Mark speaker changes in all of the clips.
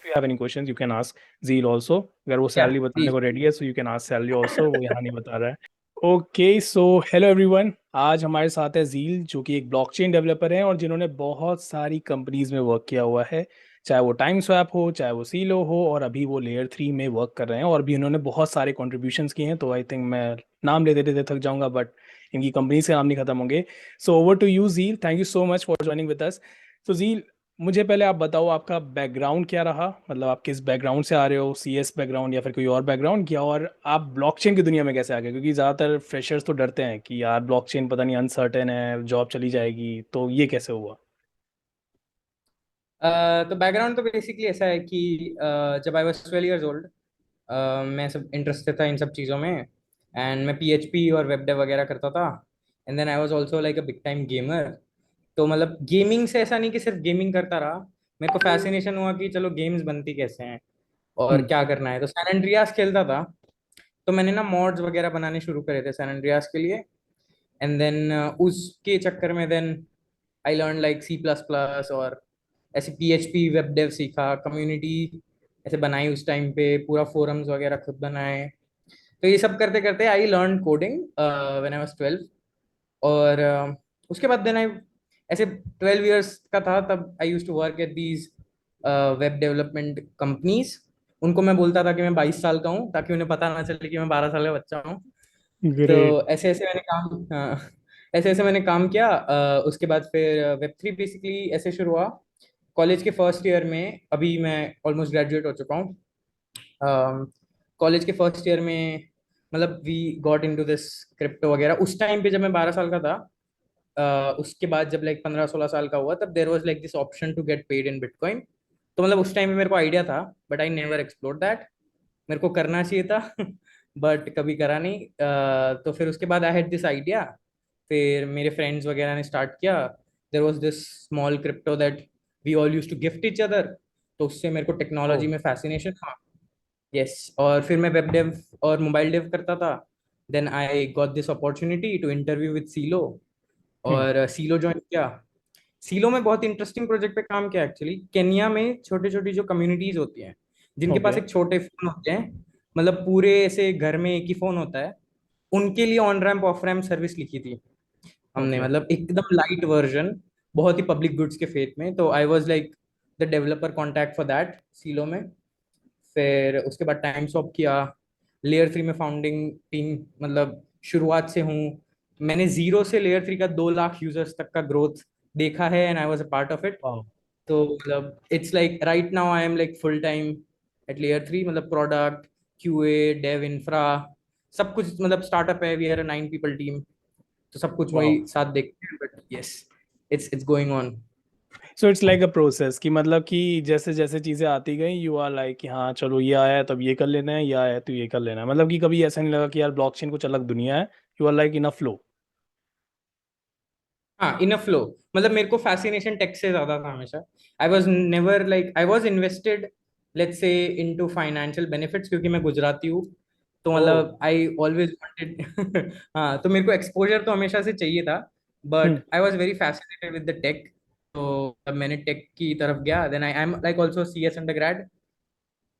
Speaker 1: If you have any questions, you can ask Zeel also. अगर वो
Speaker 2: या
Speaker 1: salary बताने
Speaker 2: प्लीज।
Speaker 1: को रेडी है, so you can ask salary also. वो यहाँ नहीं बता रहा है. Okay, so hello everyone. आज हमारे साथ है जील, जो कि एक ब्लॉकचेन डेवलपर हैं और जिन्होंने बहुत सारी कंपनीज में वर्क किया हुआ है. चाहे वो टाइम स्वैप हो, चाहे वो सीलो हो, और अभी वो लेयर 3 में वर्क कर रहे हैं. और भी उन्होंने बहुत सारे कॉन्ट्रीब्यूशंस किए हैं. तो आई थिंक मैं नाम लेते लेते थक जाऊंगा, बट इनकी कंपनीज के नाम नहीं खत्म होंगे. So over to you Zeel. Thank you so much for joining with us. तो जील, मुझे पहले आप बताओ, आपका बैकग्राउंड क्या रहा. मतलब आप किस बैकग्राउंड से आ रहे हो, सीएस बैकग्राउंड या फिर कोई और बैकग्राउंड क्या, और आप ब्लॉकचेन की दुनिया में कैसे आ गए. क्योंकि ज़्यादातर फ्रेशर्स तो डरते हैं कि यार ब्लॉकचेन पता नहीं, अनसर्टेन है, जॉब चली जाएगी. तो ये कैसे हुआ.
Speaker 2: तो बैकग्राउंड तो बेसिकली ऐसा है कि जब आई वाज 12 years old, मैं सब इंटरेस्टेड था इन सब चीज़ों में। एंड मैं पीएचपी और वेब डेव वगैरह करता था। And then I was also like a big time gamer. तो मतलब गेमिंग से ऐसा नहीं कि सिर्फ गेमिंग करता रहा। मेरे को फैसिनेशन हुआ कि चलो गेम्स बनती कैसे हैं और
Speaker 1: हम्म.
Speaker 2: क्या करना है। तो सैन एंड्रियास खेलता था। तो मैंने ना मॉड्स वगैरह बनाने शुरू करे थे सैन एंड्रियास के लिए। एंड देन उसके चक्कर में then I learn like C plus plus और ऐसे पीएचपी वेब डेव सीखा, कम्युनिटी ऐसे बनाई उस टाइम पे, पूरा फोरम्स वगैरह खुद बनाए। तो ये सब करते करते I learn coding when I was 12। और उसके बाद देन आई ऐसे 12 years का था तब I used to work at these web development companies. उनको मैं बोलता था कि मैं 22 साल का हूँ ताकि उन्हें पता ना चले कि मैं 12 साल का बच्चा हूँ।
Speaker 1: ग्रेट.
Speaker 2: तो ऐसे ऐसे मैंने काम, हाँ, ऐसे ऐसे मैंने काम किया। उसके बाद फिर वेब 3 बेसिकली ऐसे शुरू हुआ कॉलेज के फर्स्ट ईयर में। अभी मैं ऑलमोस्ट ग्रेजुएट हो चुका हूँ। कॉलेज के फर्स्ट ईयर में मतलब we got into this crypto वगैरह उस टाइम पे जब मैं 12 साल का था। उसके बाद जब लाइक 15-16 साल का हुआ तब there was like this option to get paid in bitcoin. तो मतलब उस टाइम में मेरे को आइडिया था but I never explore that. मेरे को करना चाहिए था बट कभी करा नहीं। तो फिर उसके बाद आई हैड दिस आइडिया। फिर मेरे फ्रेंड्स वगैरह ने स्टार्ट किया। There was this small crypto that we all use to gift each other. तो उससे मेरे को
Speaker 1: ओ.
Speaker 2: टेक्नोलॉजी में फैसिनेशन था। यस, और फिर मैं वेब डेव और मोबाइल डेव करता था। Then I got this opportunity to interview with Celo.
Speaker 1: Hmm.
Speaker 2: और सीलो ज्वाइन किया। सीलो में बहुत इंटरेस्टिंग प्रोजेक्ट पे काम किया एक्चुअली। केन्या में छोटी छोटी जो कम्युनिटीज होती हैं जिनके पास
Speaker 1: ओके.
Speaker 2: एक छोटे फोन होते हैं, मतलब पूरे ऐसे घर में एक ही फोन होता है, उनके लिए on ramp of ramp service लिखी थी हमने।
Speaker 1: ओके.
Speaker 2: मतलब एकदम लाइट वर्जन, बहुत ही पब्लिक गुड्स के फेथ में। तो आई was like the developer contact for that silo में। फिर उसके बाद टाइम स्वैप किया। लेयर 3 में फाउंडिंग टीम, मतलब शुरुआत से हूँ। मैंने जीरो से लेयर 3 का 2 लाख यूजर्स तक का ग्रोथ देखा है and I was a part of it.
Speaker 1: Wow.
Speaker 2: तो मतलब it's like right now I am like full time at layer 3। मतलब प्रोडक्ट, क्यूए, डेव, इंफ्रा, सब कुछ। मतलब स्टार्टअप है, we are a 9 people team. तो सब कुछ
Speaker 1: वाओ.
Speaker 2: वही साथ देखते हैं but yes, it's going on.
Speaker 1: So it's like a process कि मतलब कि जैसे जैसे चीज़ें आती गई, यू आर लाइक कि हाँ चलो ये आया है तब ये कर लेना है, ये आया है तो ये कर लेना है. मतलब कि कभी ऐसा नहीं लगा कि यार ब्लॉकचेन कुछ अलग दुनिया है. You are like in a flow.
Speaker 2: हाँ, इन अ फ्लो। मतलब मेरे को फैसिनेशन टेक से ज्यादा था हमेशा। I was never like I was invested let's say into financial benefits क्योंकि मैं गुजराती हूँ। तो
Speaker 1: ओ.
Speaker 2: मतलब आई ऑलवेज वांटेड हाँ, तो मेरे को एक्सपोजर तो हमेशा से चाहिए था।
Speaker 1: Hmm.
Speaker 2: But I was very fascinated with the tech. तो अब मैंने टेक की तरफ गया। Then I am like also CS under.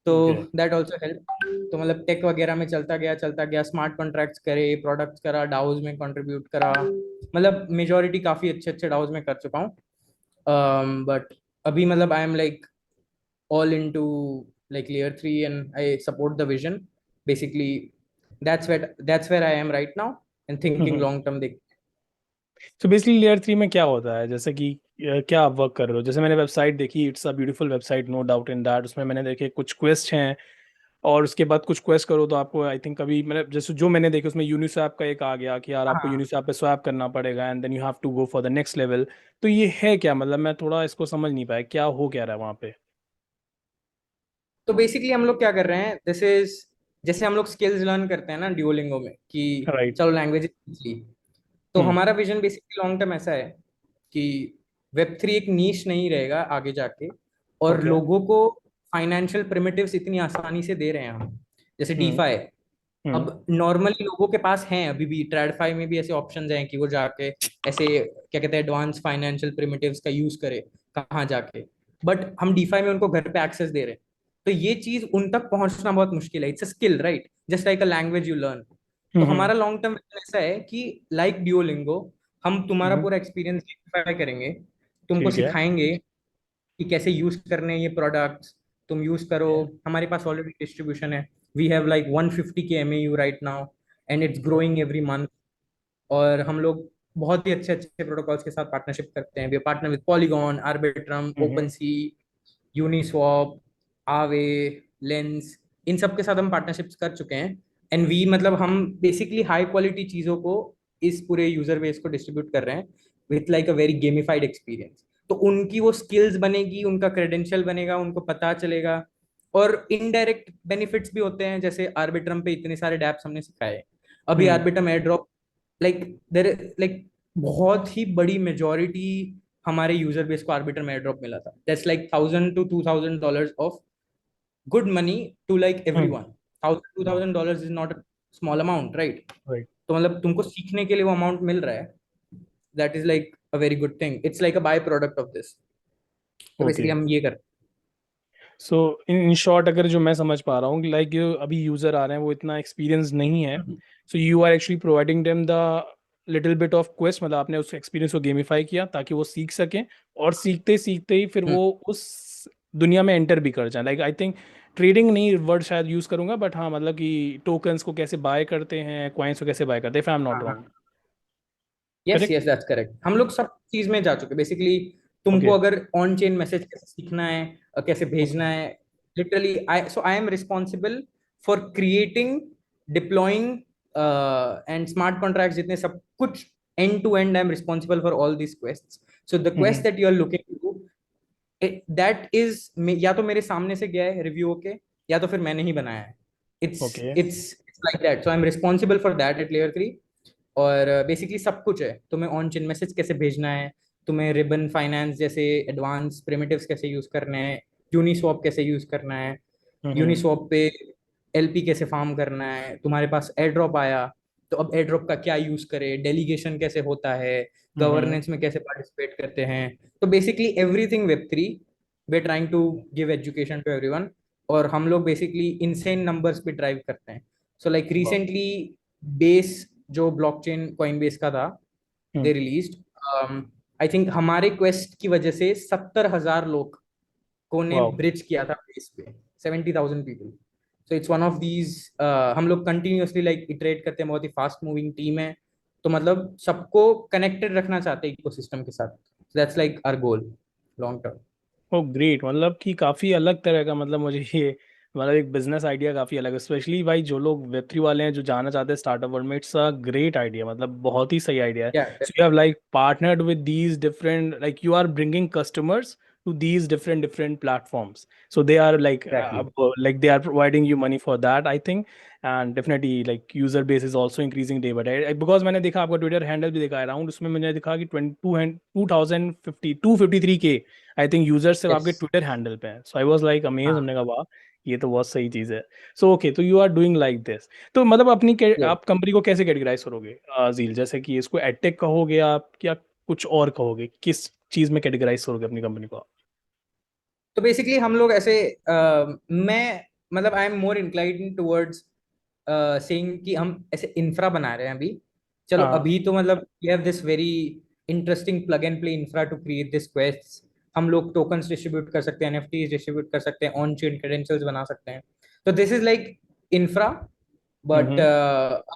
Speaker 2: तो
Speaker 1: ओके.
Speaker 2: That also help. तो मतलब टेक वगैरह में चलता गया, स्मार्ट कॉन्ट्रैक्ट्स करे, प्रोडक्ट्स करा, डाउज में कंट्रीब्यूट करा। मतलब मेजोरिटी काफी अच्छे अच्छे डाउज में कर चुका हूँ। बट अभी मतलब I am like all into like layer 3 and I support the vision basically। that's where I am right now and thinking long term देख।
Speaker 1: सो बेसिकली लेयर 3 में क्या होता है, जैसे कि क्या आप वर्क कर रहे हो. जैसे मैंने वेबसाइट देखी, it's a beautiful website, no doubt in that. उसमें मैंने देखे कुछ क्वेस्ट हैं, और उसके बाद कुछ क्वेस्ट करो तो आपको आई थिंक कभी, मतलब जैसे जो मैंने देखे उसमें यूनिस्वैप का एक आ गया कि यार आपको
Speaker 2: हाँ,
Speaker 1: यूनिस्वैप पे स्वैप करना पड़ेगा and then you have to go for the next level. तो ये है क्या, मतलब मैं थोड़ा इसको समझ नहीं पाया क्या हो क्या रहा है वहाँ पे.
Speaker 2: तो बेसिकली हम लोग क्या कर रहे हैं, दिस इज जैसे हम लोग स्किल्स लर्न करते हैं ना ड्यूओलिंगो में कि
Speaker 1: राइट.
Speaker 2: चलो लैंग्वेज सीख ली। तो
Speaker 1: हम्म.
Speaker 2: हमारा विजन बेसिकली लॉन्ग टर्म ऐसा है कि वेब 3 एक नीश नहीं रहेगा आगे जाके। और
Speaker 1: ओके.
Speaker 2: लोगों को फाइनेंशियल प्रिमिटिव्स इतनी आसानी से दे रहे हैं हम, जैसे
Speaker 1: हम्म.
Speaker 2: डीफाई।
Speaker 1: हम्म.
Speaker 2: अब नॉर्मली लोगों के पास हैं, अभी भी ट्रेडफाई में भी ऐसे ऑप्शंस हैं कि वो जाके ऐसे क्या कहते हैं एडवांस फाइनेंशियल प्रिमिटिव्स का यूज करे कहाँ जाके। बट हम डीफाई में उनको घर पे एक्सेस दे रहे हैं। तो ये चीज उन तक पहुंचना बहुत मुश्किल है। It's a skill, right? Just like a language you learn. तो
Speaker 1: हम्म।
Speaker 2: हमारा लॉन्ग टर्म ऐसा है कि लाइक ड्यूओलिंगो, हम तुम्हारा
Speaker 1: हम्म।
Speaker 2: पूरा एक्सपीरियंस वेरीफाई करेंगे, तुमको
Speaker 1: ठीक है।
Speaker 2: सिखाएंगे कि कैसे यूज करने हैं ये प्रोडक्ट्स, तुम यूज करो।
Speaker 1: है।
Speaker 2: हमारे पास ऑलरेडी डिस्ट्रीब्यूशन है। वी हैव लाइक 150 के MAU right now, and it's growing every month. और हम लोग बहुत ही अच्छे अच्छे प्रोटोकॉल्स के साथ पार्टनरशिप करते हैं। We partner with Polygon, Arbitrum,
Speaker 1: hmm.
Speaker 2: OpenSea, Uniswap, Aave, Lens, इन सब के साथ हम पार्टनरशिप्स कर चुके हैं। एंड वी मतलब हम बेसिकली हाई क्वालिटी चीजों को इस पूरे यूजर बेस को डिस्ट्रीब्यूट कर रहे हैं with like a very gamified experience. तो उनकी वो स्किल्स बनेगी, उनका क्रेडेंशियल बनेगा, उनको पता चलेगा। और इनडायरेक्ट बेनिफिट्स भी होते हैं, जैसे आर्बिट्रम पे इतने सारे डैप्स हमने सिखाए। अभी
Speaker 1: hmm.
Speaker 2: Arbitrum airdrop, like there like बहुत ही बड़ी मेजोरिटी हमारे यूजर बेस को आर्बिटर में एयरड्रॉप मिला था। That's like $1,000 to $2,000 of good money to like every
Speaker 1: hmm.
Speaker 2: One. $1,000 to $2,000 is not a small amount, right?
Speaker 1: Right.
Speaker 2: तो मतलब तुमको सीखने के लिए वो अमाउंट मिल रहा है, that is like a very good thing. It's like a by product of this. तो
Speaker 1: ओके।
Speaker 2: बेसिकली हम ये करते
Speaker 1: सो इन शॉर्ट अगर जो मैं समझ पा रहा हूँ लाइक अभी यूजर आ रहे हैं वो इतना एक्सपीरियंस नहीं है,
Speaker 2: हैं।
Speaker 1: So you are actually providing them the little bit of quest, मतलब आपने उस एक्सपीरियंस को गेमिफाई किया ताकि वो सीख सकें, और सीखते सीखते ही फिर
Speaker 2: हम्म,
Speaker 1: वो उस दुनिया में एंटर भी कर जाए। लाइक आई थिंक ट्रेडिंग नहीं वर्ड शायद यूज करूंगा, बट हाँ मतलब कि टोकन्स को कैसे बाय करते हैं, कॉइन्स को कैसे बाय करते हैं, इफ आई एम नॉट
Speaker 2: हाँ
Speaker 1: रॉन्ग।
Speaker 2: हाँ, yes
Speaker 1: correct.
Speaker 2: Yes that's correct. हम लोग सब चीज में जा चुके बेसिकली। तुमको
Speaker 1: ओके।
Speaker 2: अगर ऑन चेन मैसेज कैसे सीखना है, कैसे
Speaker 1: ओके।
Speaker 2: भेजना है, literally I am responsible for creating, deploying and smart contract, जितने सब कुछ end to end I am responsible for all these questions. So the quest
Speaker 1: hmm.
Speaker 2: That you are looking to, that is या तो मेरे सामने से गया है रिव्यू के, या तो फिर मैंने ही बनाया है। It's
Speaker 1: okay.
Speaker 2: It's like that. So I am responsible for that at layer 3। और बेसिकली सब कुछ है। तुम्हें ऑन चेन मैसेज कैसे भेजना है, तुम्हें रिबन फाइनेंस जैसे एडवांस प्रिमिटिव्स कैसे यूज करने हैं, यूनिस्वॉप कैसे यूज करना है,
Speaker 1: हम्म।
Speaker 2: यूनिस्वॉप पे LP कैसे फार्म करना है, तुम्हारे पास एयर ड्रॉप आया तो अब एयर ड्रॉप का क्या यूज करे, डेलीगेशन कैसे होता है,
Speaker 1: हम्म।
Speaker 2: गवर्नेंस में कैसे पार्टिसिपेट करते हैं। तो basically everything Web3, we trying to give education to everyone. और हम लोग बेसिकली इनसेन नंबर्स पे ड्राइव करते हैं। सो लाइक रिसेंटली बेस जो ब्लॉकचेन कॉइनबेस का था,
Speaker 1: hmm.
Speaker 2: They released, I think हमारे क्वेस्ट की वजह से 70,000 लोग को ने
Speaker 1: वाओ।
Speaker 2: ब्रिज किया था बेस पे, 70,000 people. So it's one of these. हम लोग कंटिन्यूअसली लाइक इटरेट करते हैं, बहुत ही फास्ट मूविंग टीम है। तो मतलब सबको कनेक्टेड रखना चाहते हैं इकोसिस्टम के साथ। That's like our goal long term.
Speaker 1: Oh great, मतलब कि काफ़ी अलग तरह का, मतलब मुझे ये मतलब एक बिजनेस आइडिया काफ़ी अलग है, स्पेशली भाई जो लोग वेब3 वाले हैं जो जाना चाहते हैं स्टार्टअप वर्ल्ड में, इट्स अ ग्रेट आइडिया, मतलब बहुत ही सही आइडिया है।
Speaker 2: या
Speaker 1: so you have like partnered with these different, like you are bringing customers to these different platforms, so they are
Speaker 2: exactly.
Speaker 1: like they are providing you money for that, I think. And definitely like user base is also increasing day by day, because मैंने देखा आपका Twitter handle भी देखा around, उसमें मैंने देखा कि 2,253 के आई थिंक यूजर्स सिर्फ
Speaker 2: यस।
Speaker 1: आपके ट्विटर हैंडल पे हैं। So I was like amaze, हमने कहा वाह, ये तो बहुत सही चीज़ है। सो ओके, तो you are doing like this. तो मतलब
Speaker 2: हाँ,
Speaker 1: आप कंपनी को कैसे कैटेगराइज करोगे जील, जैसे कि इसको एडटेक कहोगे आप या कुछ और कहोगे, किस चीज़ में कैटेगराइज करोगे अपनी कंपनी को आप?
Speaker 2: तो बेसिकली हम लोग ऐसे, मैं मतलब I am more inclined towards saying कि हम ऐसे इंफ्रा बना रहे हैं अभी। चलो
Speaker 1: हाँ।
Speaker 2: अभी तो मतलब we have this very interesting plug and play infra to create this quest. हम लोग टोकन्स डिस्ट्रीब्यूट कर सकते हैं, NFTs डिस्ट्रीब्यूट कर सकते हैं, ऑन चेन क्रेडेंशियल्स बना सकते हैं। तो this is like infra. But
Speaker 1: hmm.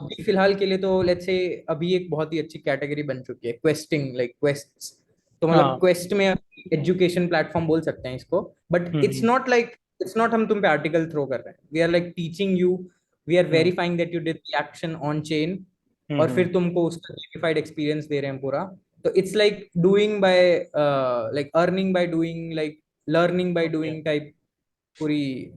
Speaker 2: अभी फिलहाल के लिए तो लेट्स से अभी एक बहुत ही अच्छी कैटेगरी बन चुकी है क्वेस्टिंग, लाइक क्वेस्ट्स। तो मतलब
Speaker 1: हाँ।
Speaker 2: क्वेस्ट में एजुकेशन प्लेटफॉर्म बोल सकते हैं इसको। But it's
Speaker 1: hmm.
Speaker 2: Not like, it's not हम तुम पे आर्टिकल थ्रो कर रहे हैं। We are like teaching you, we are
Speaker 1: hmm.
Speaker 2: Verifying that you did the action on chain, और
Speaker 1: हम्म।
Speaker 2: फिर तुमको उसका गेमिफाइड एक्सपीरियंस दे रहे हैं पूरा। तो it's like doing by, like earning by doing, like learning by
Speaker 1: okay.
Speaker 2: Doing type पूरी।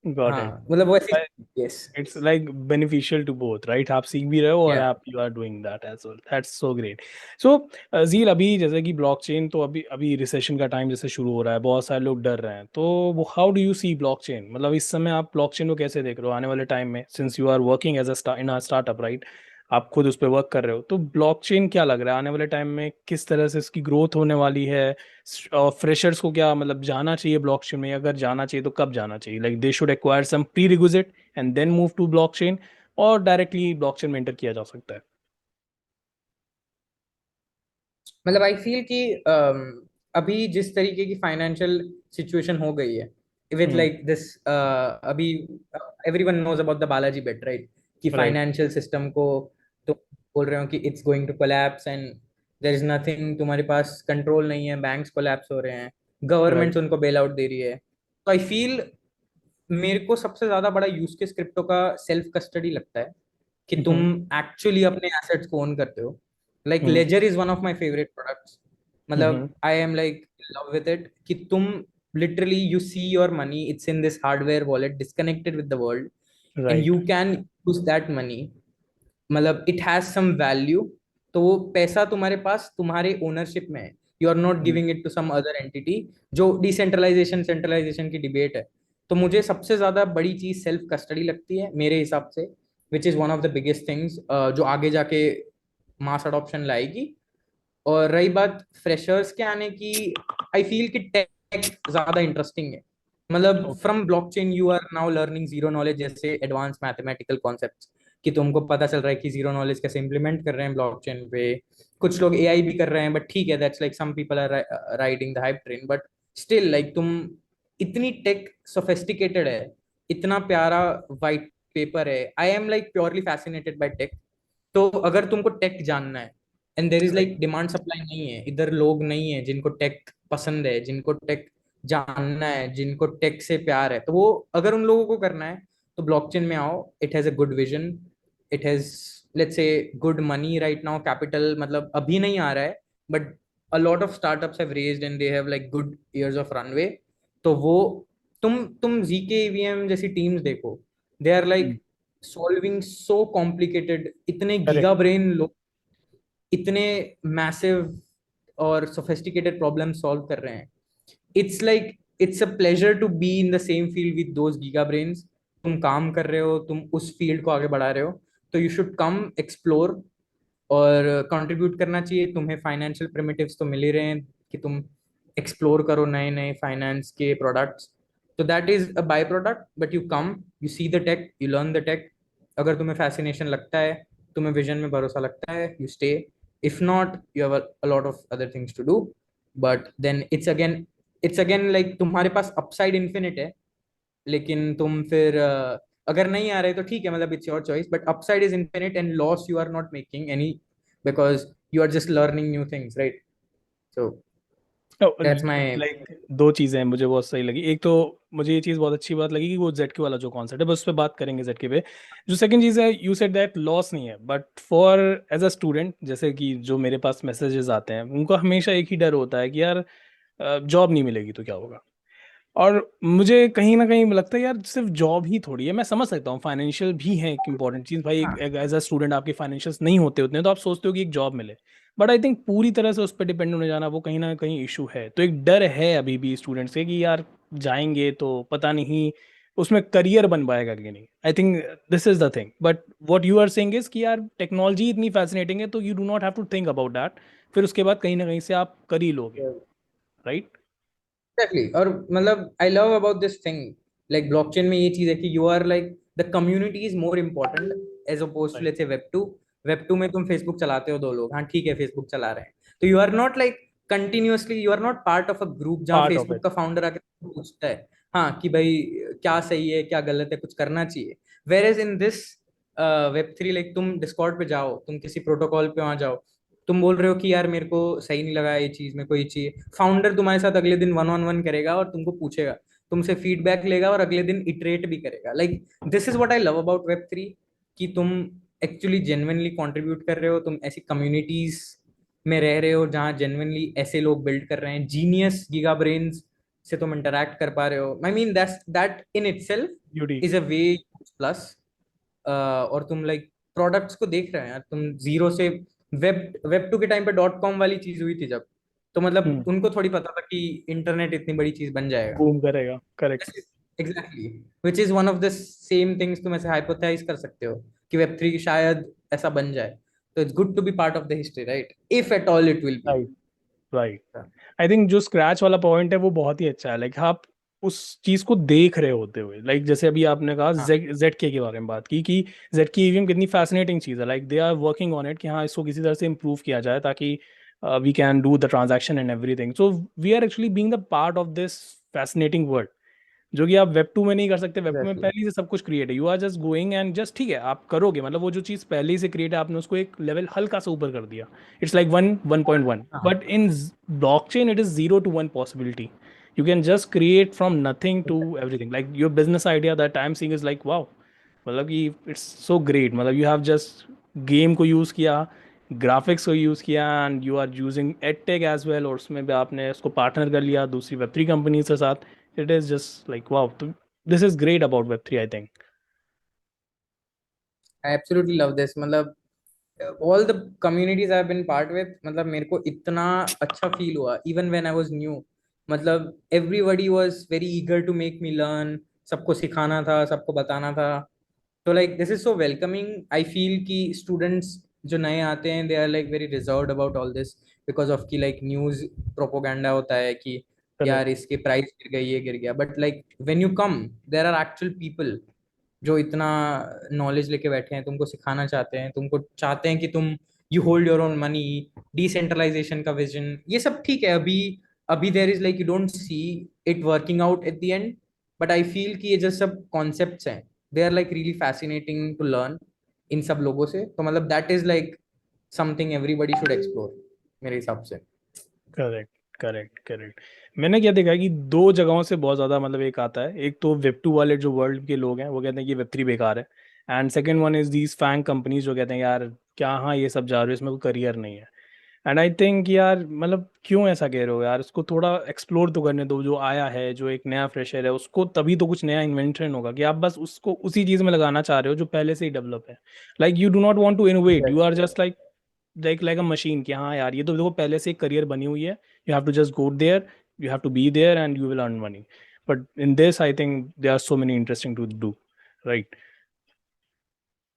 Speaker 1: Got it.
Speaker 2: हाँ मतलब वैसे। Yes.
Speaker 1: It's like beneficial to both, right? आप सीख भी रहे हो और
Speaker 2: या
Speaker 1: आप you are doing that as well, that's so great. So Zeel, अभी जैसे कि ब्लॉकचेन तो अभी अभी रिसेशन का टाइम जैसे शुरू हो रहा है, बहुत सारे लोग डर रहे हैं, तो वो how do you see blockchain, मतलब इस समय आप ब्लॉकचेन को कैसे देख रहे हो आने वाले टाइम में, since you are working as a in a startup, right? आप खुद उस पर वर्क कर रहे हो, तो ब्लॉकचेन क्या लग रहा है आने वाले टाइम में किस तरह से इसकी ग्रोथ होने वाली है? और फ्रेशर्स को क्या मतलब जाना चाहिए ब्लॉकचेन में? अगर जाना चाहिए तो कब जाना चाहिए? Like they should acquire some prerequisite and then move to blockchain, और डायरेक्टली ब्लॉकचेन में एंटर किया जा सकता है?
Speaker 2: मतलब आई फील कि अभी जिस तरीके की फाइनेंशियल सिचुएशन हो गई है विथ
Speaker 1: हम्म।
Speaker 2: लाइक दिस, अभी everyone knows about the Balaji bet, right? कि
Speaker 1: राइट।
Speaker 2: फाइनेंशियल सिस्टम को तो बोल रहे हो कि it's going to collapse and there is nothing, तुम्हारे पास कंट्रोल नहीं है, बैंक्स कोलैप्स हो रहे हैं,
Speaker 1: राइट।
Speaker 2: गवर्नमेंट्स उनको बेल आउट दे रही है। तो आई फील मेरे को सबसे ज्यादा बड़ा यूज केस क्रिप्टो का सेल्फ कस्टडी लगता है, कि तुम
Speaker 1: हम्म।
Speaker 2: एक्चुअली अपने एसेट्स को ओन करते हो। Like
Speaker 1: hmm.
Speaker 2: Ledger is one of my favourite products.
Speaker 1: Hmm.
Speaker 2: मतलब I am like love with it, कि तुम literally you see your money, it's in this hardware wallet disconnected with the world, and
Speaker 1: right.
Speaker 2: You can use that money. मतलब it has some value. तो वो पैसा तुम्हारे पास तुम्हारे ownership में है, you are not
Speaker 1: hmm.
Speaker 2: Giving it to some other entity. जो डिसेंट्रलाइजेशन सेंट्रलाइजेशन की डिबेट है, तो मुझे सबसे ज्यादा बड़ी चीज सेल्फ कस्टडी लगती है मेरे हिसाब से, which is one of the biggest things जो आगे जाके मास अडॉप्शन लाएगी। और रही बात फ्रेशर्स के आने की, आई फील कि टेक ज्यादा इंटरेस्टिंग है। मतलब
Speaker 1: okay.
Speaker 2: From blockchain you are now learning zero knowledge जैसे एडवांस मैथमेटिकल कॉन्सेप्ट्स, कि तुमको पता चल रहा है कि जीरो नॉलेज कैसे इंप्लीमेंट कर रहे हैं ब्लॉकचेन पे। कुछ लोग एआई भी कर रहे हैं, बट ठीक है, that's like some people are riding the hype train, but still like तुम, इतनी टेक सोफिस्टिकेटेड है, इतना प्यारा वाइट पेपर है। I am like purely fascinated by tech. तो अगर तुमको टेक जानना है, and there is
Speaker 1: right.
Speaker 2: Like demand supply नहीं है इधर, लोग नहीं है जिनको टेक पसंद है, जिनको टेक जानना है, जिनको टेक से प्यार है, तो वो अगर उन लोगों को करना है तो ब्लॉकचेन में आओ। It has a good vision, it has let's say good money right now, capital मतलब अभी नहीं आ रहा है, but a lot of startups have raised and they have like good years of runway. तो वो तुम जीके ईवीएम जैसी टीम्स देखो, they are like solving so complicated, इतने गीगा
Speaker 1: करेक्ट।
Speaker 2: ब्रेन लोग इतने मैसिव और सोफिस्टिकेटेड प्रॉब्लम सॉल्व कर रहे हैं। It's like it's a pleasure to be in the same field with those giga brains. तुम काम कर रहे हो, तुम उस फील्ड को आगे बढ़ा रहे हो, तो यू शुड कम एक्सप्लोर और कंट्रीब्यूट करना चाहिए। तुम्हें फाइनेंशियल प्रिमिटिव्स तो मिल ही रहे हैं कि तुम एक्सप्लोर करो नए नए फाइनेंस के प्रोडक्ट्स। तो that is a by product, but you come, you see the tech, you learn the tech. अगर तुम्हें फैसिनेशन लगता है, तुम्हें विजन में भरोसा लगता है, you stay. If not, you have a lot of other things to do. But then it's again like तुम्हारे पास अपसाइड इन्फिनिट है, लेकिन तुम फिर अगर नहीं आ रहे तो ठीक है, मतलब it's your choice, but upside is infinite and loss you are not making any, because you are just learning new things, right? So that's my.
Speaker 1: Like दो चीजें हैं मुझे बहुत सही लगी। एक तो मुझे ये चीज बहुत अच्छी बात लगी कि वो जेडके वाला जो कॉन्सेप्ट है, बस उस पर बात करेंगे जेडके पे। जो सेकंड चीज है, यू सेड दैट लॉस नहीं है, but for as a student, जैसे कि जो मेरे पास मैसेजेस आते हैं, उनको हमेशा एक ही डर होता है कि यार जॉब नहीं मिलेगी तो क्या होगा। और मुझे कहीं ना कहीं लगता है यार सिर्फ जॉब ही थोड़ी है। मैं समझ सकता हूँ फाइनेंशियल भी है एक इंपॉर्टेंट चीज़ भाई,
Speaker 2: हाँ,
Speaker 1: एज अ स्टूडेंट आपके फाइनेंशियल्स नहीं होते उतने तो आप सोचते हो कि एक जॉब मिले, बट आई थिंक पूरी तरह से उस पर डिपेंड होने जाना वो कहीं ना कहीं इशू है। तो एक डर है अभी भी स्टूडेंट्स के कि यार जाएंगे तो पता नहीं उसमें करियर बन पाएगा कि नहीं। I think this is the thing, but what you are saying is कि यार टेक्नोलॉजी इतनी फैसिनेटिंग है तो you do not have to think about that, फिर उसके बाद कहीं ना कहीं से आप कर ही लोगे, राइट?
Speaker 2: एग्जैक्टली। और मतलब I love about this thing, like blockchain में ये चीज है कि you are like the community is more important as oppose to
Speaker 1: right.
Speaker 2: Let's say web 2। Web 2 में तुम फेसबुक चलाते हो दो लोग, हाँ ठीक है फेसबुक चला रहे हैं, तो you are not like continuously, you are not part of a group जहाँ
Speaker 1: पार्ट ऑफ
Speaker 2: फेसबुक
Speaker 1: इट।
Speaker 2: का फाउंडर आके पूछता है हाँ कि भाई क्या सही है क्या गलत है, कुछ करना चाहिए। Whereas in this web 3, like तुम डिस्कॉर्ड पे जाओ, तुम किसी प्रोटोकॉल पे वहां जाओ, तुम बोल रहे हो कि यार मेरे को सही नहीं लगा ये चीज, मेरे को ये चाहिए, फाउंडर तुम्हारे साथ अगले दिन वन ऑन वन करेगा और तुमको पूछेगा, तुमसे फीडबैक लेगा और अगले दिन इटरेट भी करेगा। Like this is what I love about web 3, कि तुम एक्चुअली जेन्युइनली कंट्रीब्यूट कर रहे हो, तुम ऐसी कम्युनिटीज में रह रहे हो जहाँ जेन्युइनली ऐसे लोग बिल्ड कर रहे हैं, जीनियस गीगा ब्रेन्स से तुम इंटरैक्ट कर पा रहे हो। I mean that in itself
Speaker 1: beauty.
Speaker 2: Is a way plus. और तुम लाइक प्रोडक्ट्स को देख रहे हैं यार, तुम जीरो से वेब 2 के टाइम पे .com वाली चीज हुई थी जब, तो मतलब उनको थोड़ी पता था कि इंटरनेट इतनी बड़ी चीज बन जाएगा।
Speaker 1: बूम करेगा, correct.
Speaker 2: Exactly, which is one of the same things तुम ऐसे हाइपोथेसाइज कर सकते हो कि वेब 3 शायद ऐसा बन जाए, तो it's good to be part of the history, right, if at all it will be.
Speaker 1: Right, right. I think जो स्क्रैच वाला पॉइंट है वो बहुत ही अच्छा है, लाइक आप उस चीज को देख रहे होते हुए, लाइक जैसे अभी आपने कहा
Speaker 2: हाँ,
Speaker 1: जेड के बारे में बात की कि जेड की ईवीएम कितनी फैसिनेटिंग चीज़ है, like they are working on it कि हाँ इसको किसी तरह से इम्प्रूव किया जाए ताकि we can do the transaction and everything, so we are actually being the part of this fascinating world, जो कि आप वेब टू में नहीं कर सकते। वेब टू में
Speaker 2: एग्जैक्टली।
Speaker 1: पहले ही से सब कुछ क्रिएट है, you are just going and just ठीक है आप करोगे, मतलब वो जो चीज़ पहले ही से क्रिएट है आपने उसको एक लेवल हल्का सा ऊपर कर दिया। इट्स लाइक 1.1,
Speaker 2: हाँ,
Speaker 1: but in blockchain it is 0 to 1 possibility. You can just create from nothing to everything, like your business idea that I'm seeing is like wow, मतलब कि इट्स सो ग्रेट, मतलब you have just game को use किया, graphics को use किया and you are using edtech as well, और उसमें भी आपने उसको पार्टनर कर लिया दूसरी वेब थ्री कंपनीज के साथ। It is just like wow, तो this is great about web three I think.
Speaker 2: I absolutely love this, मतलब all the communities I have been part with, मतलब मेरे को इतना अच्छा फील हुआ even when I was new. मतलब everybody was very eager to make me learn, सबको सिखाना था, सबको बताना था। तो like this is so welcoming. I feel कि स्टूडेंट्स जो नए आते हैं, they are like very reserved about all this, because of की लाइक न्यूज प्रोपोगंडा होता है कि यार
Speaker 1: करेक्ट।
Speaker 2: इसके प्राइस गिर गई, ये गिर गया, but like when you come, there are actual people जो इतना नॉलेज लेके बैठे हैं, तुमको सिखाना चाहते हैं, तुमको चाहते हैं कि तुम you hold your own money, decentralization का विजन, ये सब ठीक है। अभी अभी there is like you don't see it working out at the end, but I feel कि ये जो सब कॉन्सेप्ट्स हैं, they are like really fascinating to learn इन सब लोगों से। तो मतलब that is like something everybody should explore मेरे हिसाब से।
Speaker 1: Correct, correct, correct. मैंने क्या देखा है कि दो जगहों से बहुत ज़्यादा मतलब एक आता है, एक तो वेब टू वाले जो वर्ल्ड के लोग हैं वो कहते हैं कि वेब थ्री बेकार है, and second one is these FAANG companies जो कहते हैं यार क्या हाँ ये सब जा रहे हो, इसमें कोई करियर नहीं है। एंड आई थिंक यार मतलब क्यों ऐसा कह रहे हो यार, उसको थोड़ा एक्सप्लोर तो करने दो, जो आया है जो एक नया फ्रेशर है उसको तभी तो कुछ नया इन्वेंशन होगा, कि आप बस उसको उसी चीज़ में लगाना चाह रहे हो जो पहले से ही डेवलप है। Like you do not want to innovate, you are just like like a machine, कि हाँ यार ये तो देखो पहले से एक करियर बनी हुई है, you have to just go there, you have to be there and you will earn money. But in this I think they are so many interesting to do, right.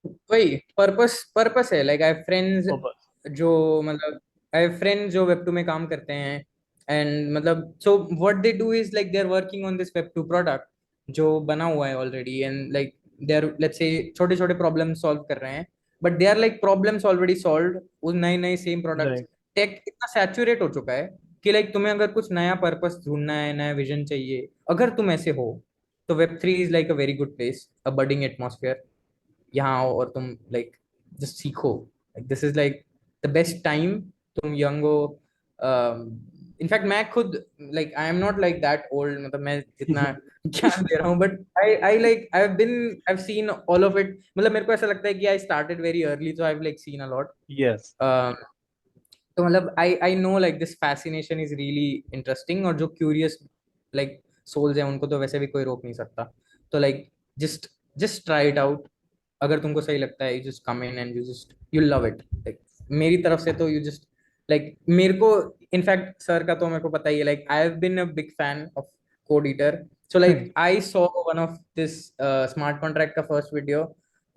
Speaker 2: वही पर्पस पर्पस है। Like I friends
Speaker 1: बस।
Speaker 2: जो, मतलब I friends जो web two में काम करते हैं, एंड मतलब so what they do is like they are working on this web two product जो बना हुआ है already, and like they are let's say छोटे छोटे प्रॉब्लम सॉल्व कर रहे हैं, but they are like problems already solved, उस नए नए सेम प्रोडक्ट्स।
Speaker 1: राइट।
Speaker 2: टेक इतना सैचुरेट हो चुका है कि लाइक तुम्हें अगर कुछ नया पर्पस ढूंढना है, नया विजन चाहिए, अगर तुम ऐसे हो, तो web three is like a very good place, a budding atmosphere. यहाँ आओ और तुम लाइक जस्ट सीखो। Like this is like the best time. तुम यंग हो। इनफैक्ट मैं खुद like I am not like that old, मतलब मैं जितना ज्ञान दे रहा हूँ, but I like I have been I have seen all of it. मतलब मेरे को ऐसा लगता है कि I started very early, so I have like seen a lot.
Speaker 1: Yes.
Speaker 2: तो मतलब I know like this fascination is really interesting, और जो क्यूरियस लाइक सोल्स हैं उनको तो वैसे भी कोई रोक नहीं सकता। तो like just just try it out. अगर तुमको सही लगता है, you just come in and you love it. Like मेरी तरफ से तो यू जस्ट लाइक मेरे को, इनफैक्ट सर का तो मेरे को पता ही है, like I have been a big fan of Code Eater. So like I saw one of this smart contract का फर्स्ट वीडियो।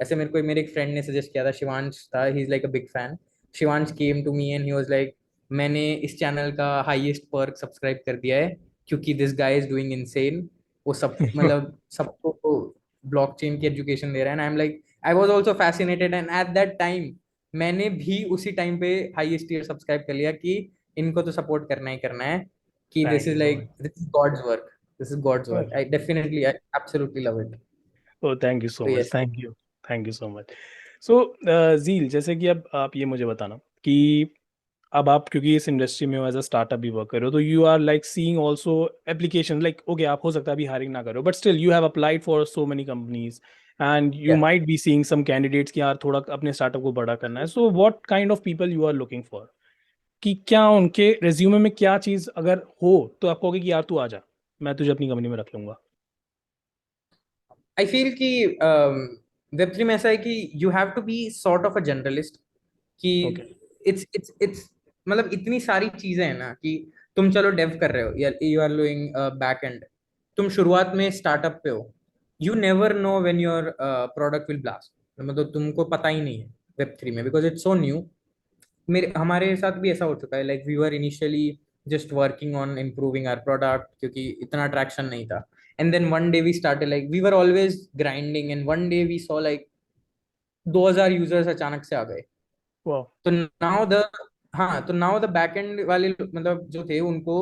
Speaker 2: ऐसे मेरे को मेरे एक फ्रेंड ने सजेस्ट किया था, शिवांश था, he is like a big fan. Shivansh came to me and he was like, मैंने इस चैनल का हाईएस्ट पर्क सब्सक्राइब कर दिया है क्योंकि this guy is doing insane. वो सब मतलब सबको ब्लॉकचेन की एजुकेशन दे रहा है, and I am like I was also fascinated, and at that time मैंने भी उसी टाइम पे हाईएस्ट ईयर सब्सक्राइब कर लिया कि इनको तो सपोर्ट करना ही करना है, कि this
Speaker 1: thank
Speaker 2: is
Speaker 1: you so
Speaker 2: like this is God's work, this is God's work.
Speaker 1: Much.
Speaker 2: I definitely, I absolutely love it.
Speaker 1: Oh thank you so
Speaker 2: तो
Speaker 1: much,
Speaker 2: yes.
Speaker 1: Thank you, thank you so much. So Zeel, जैसे कि अब आप ये मुझे बताना कि अब आप क्योंकि इस इंडस्ट्री में हो एज अ स्टार्टअप भी वर्क कर रहे हो, तो you are like seeing also application, like okay आप हो सकता है अभी हायरिंग ना करो but still you have applied for so many companies and you
Speaker 2: या
Speaker 1: might be seeing some candidates कि यार थोड़ा अपने स्टार्टअप को बड़ा करना है, so what kind of people you are looking for, कि क्या उनके रिज्यूमे में क्या चीज़ अगर हो तो आप कहोगे कि यार तू आ जा, मैं तुझे अपनी कंपनी में रख लूंगा।
Speaker 2: आई फील कि वेब थ्री में ऐसा है कि you have to be sort of a generalist, कि
Speaker 1: ओके।
Speaker 2: इट्स मतलब इतनी सारी चीजें हैं ना कि तुम चलो डेव कर रहे हो या you are doing back end, तुम शुरुआत में स्टार्टअप पे हो, you never know when your product will blast, मतलब तुमको पता ही नहीं है। वेब 3 में, बिकॉज इट्स सो न्यू। मेरे हमारे साथ भी ऐसा हो चुका है, like we were initially just working on improving our product, क्योंकि इतना ट्रैक्शन नहीं था। And then one day we started, like we were always grinding, and one day we saw like 2000 users अचानक से आ गए।
Speaker 1: वाह।
Speaker 2: तो नाउ द हाँ, तो नाउ द बैक एंड वाले मतलब जो थे, उनको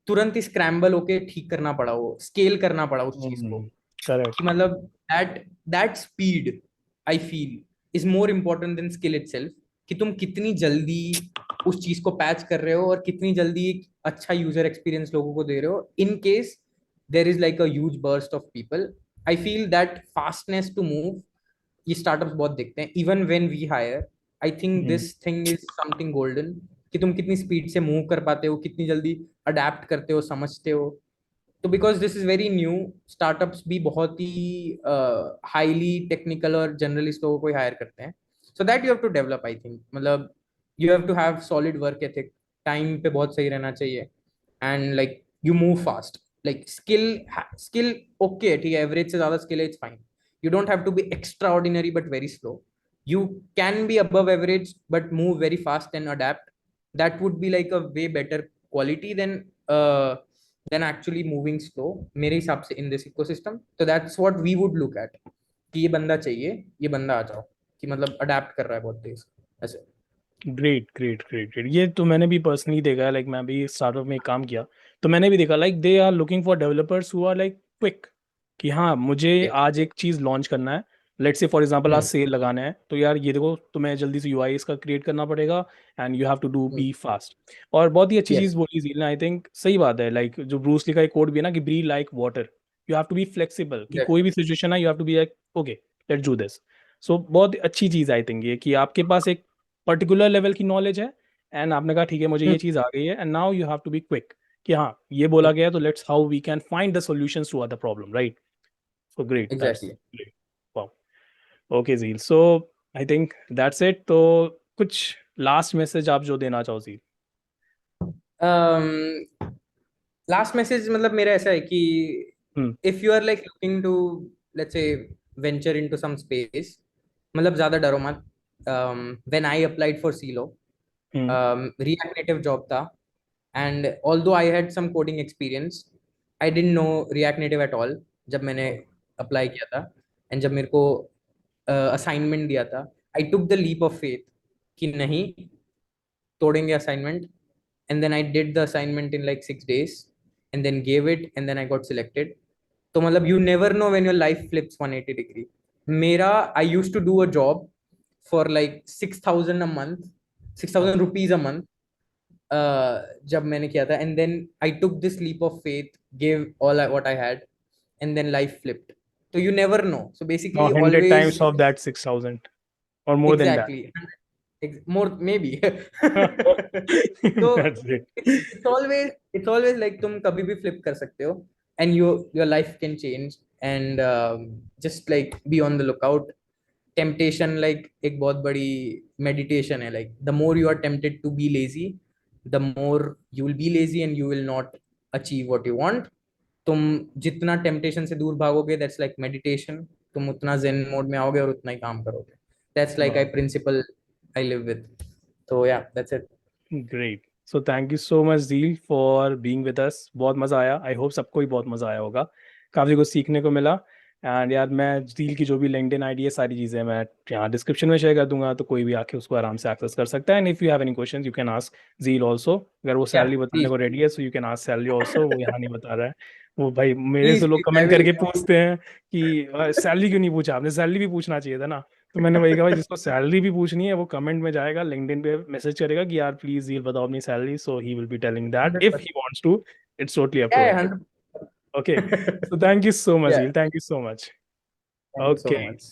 Speaker 2: तुरंत ही स्क्रैम्बल होके ठीक करना पड़ा, वो स्केल करना पड़ा उस चीज को। कि
Speaker 1: करेक्ट।
Speaker 2: मतलब that that speed I feel is more important then skill itself. कि तुम कितनी जल्दी उस चीज को पैच कर रहे हो, और कितनी जल्दी एक अच्छा यूजर एक्सपीरियंस लोगों को दे रहे हो, in case there is like a huge burst of people. I feel that fastness to move, ये स्टार्टअप्स बहुत देखते हैं। Even when we hire, I think this thing is something golden. कि तुम कितनी स्पीड से मूव कर पाते हो, कितनी जल्दी अडेप्ट करते हो, समझते हो। तो because this is very new, startups भी बहुत ही हाईली टेक्निकल और जनरलिस्ट लोगों को ही हायर करते हैं। So that you have to develop, I think. मतलब you have to have solid work ethic, time पे बहुत सही रहना चाहिए, and like you move fast. Like skill okay, ठीक है, एवरेज से ज्यादा स्किल है, it's fine. You don't have to be extraordinary but very slow. You can be above average but move very fast and adapt. That would be like a way better quality than actually moving slow, मेरे हिसाब से, in this ecosystem. So that's what we would look at, कि ये बंदा चाहिए, ये बंदा आ जाओ, कि मतलब अडेप्ट कर रहा है बहुत तेज ऐसे।
Speaker 1: Great great great great. ये तो मैंने भी पर्सनली देखा है, लाइक मैं भी स्टार्टअप में काम किया, तो मैंने भी देखा like they are looking for developers who are like quick. कि हाँ, मुझे
Speaker 2: Yeah.
Speaker 1: आज एक चीज़ लॉन्च करना है, लेट्स से फॉर एग्जांपल आज
Speaker 2: हम्म।
Speaker 1: सेल लगाना है, तो यार ये देखो तुम्हें जल्दी से यूआई इसका क्रिएट करना पड़ेगा, and you have to do
Speaker 2: hmm.
Speaker 1: Be fast. और बहुत ही अच्छी
Speaker 2: Yes.
Speaker 1: चीज़ बोली झील ने, आई थिंक सही बात है। लाइक जो ब्रूस ली का एक कोड भी है ना कि be like water, you have to be flexible, कि कोई
Speaker 2: Exactly.
Speaker 1: भी सिचुएशन है you have to be like okay let's do this. So बहुत अच्छी चीज़ आई थिंक ये, कि आपके पास एक पर्टिकुलर लेवल की नॉलेज है, एंड आपने कहा ठीक है मुझे
Speaker 2: हम्म।
Speaker 1: ये चीज़ आ गई है, and now you have to be quick. कि हाँ ये बोला गया है, तो let's how we can find the solutions to other problem, right? So great, that's
Speaker 2: Exactly.
Speaker 1: Great. Wow. Okay Jheel, so I think that's it. तो कुछ लास्ट मैसेज आप जो देना चाहो झील।
Speaker 2: लास्ट मैसेज मतलब मेरा ऐसा है कि
Speaker 1: हम्म।
Speaker 2: If you are like looking to, let's say, venture into some space, मतलब ज्यादा डरो मत। When I applied for Celo,
Speaker 1: hmm.
Speaker 2: React Native job था, and although I had some coding experience, I didn't know React Native at all जब मैंने apply किया था। And जब मेरे को असाइनमेंट दिया था, I took the leap of faith कि नहीं, तोड़ेंगे assignment. And then I did the assignment in like 6 days, and then gave it, and then I got selected. तो मतलब you never know when your life flips 180 degree. मेरा, I used to do a job for like 6,000 a month, 6,000 rupees a month, जब मैंने किया था, and then I took this leap of faith, gave what I had, and then life flipped. So you never know. So
Speaker 1: Now
Speaker 2: basically
Speaker 1: 100
Speaker 2: always,
Speaker 1: times of that 6,000 or more than that.
Speaker 2: exactly, more maybe. तो
Speaker 1: That's it.
Speaker 2: it's always like तुम कभी भी flip कर सकते हो, and your life can change, and just like be on the lookout. Temptation like एक बहुत बड़ी meditation है, like the more you are tempted to be lazy, the more you will be lazy and you will not achieve what you want. तुम जितना temptation से दूर भागोगे, that's like meditation, तुम उतना zen mode में आओगे और उतना ही काम करोगे। That's like a
Speaker 1: Wow.
Speaker 2: principle I live with. So yeah, that's it.
Speaker 1: Great. So thank you so much झील फॉर बीइंग विद अस। बहुत मज़ा आया, आई होप सबको ही बहुत मज़ा आया होगा, काफ़ी कुछ सीखने को मिला। एंड यार मैं झील की जो भी लिंक्डइन आईडी है सारी चीज़ें मैं यहाँ डिस्क्रिप्शन में शेयर कर दूंगा, तो कोई भी आके उसको आराम से एक्सेस कर सकता है। And if you have any question you can ask झील ऑल्सो। अगर वो
Speaker 2: Yeah,
Speaker 1: सैलरी बताने
Speaker 2: please,
Speaker 1: को रेडी है so you can ask salary also, वो यहाँ नहीं बता रहा है। वो भाई मेरे से
Speaker 2: please,
Speaker 1: लोग
Speaker 2: please, I
Speaker 1: कमेंट
Speaker 2: will.
Speaker 1: करके पूछते हैं कि सैलरी क्यों नहीं पूछा आपने, सैलरी भी पूछना चाहिए था ना। तो मैंने वही कहा भाई जिसको सैलरी भी पूछनी है वो कमेंट में जाएगा, लिंक्डइन पे मैसेज करेगा कि यार प्लीज ये बताओ अपनी salary, so he will be telling that if
Speaker 2: 100%.
Speaker 1: He wants to. It's totally up to
Speaker 2: Yeah,
Speaker 1: him.
Speaker 2: yeah, 100%.
Speaker 1: Okay, so thank you so much
Speaker 2: Yeah,
Speaker 1: Jheel, thank you so much.
Speaker 2: thank you so
Speaker 1: okay.
Speaker 2: much.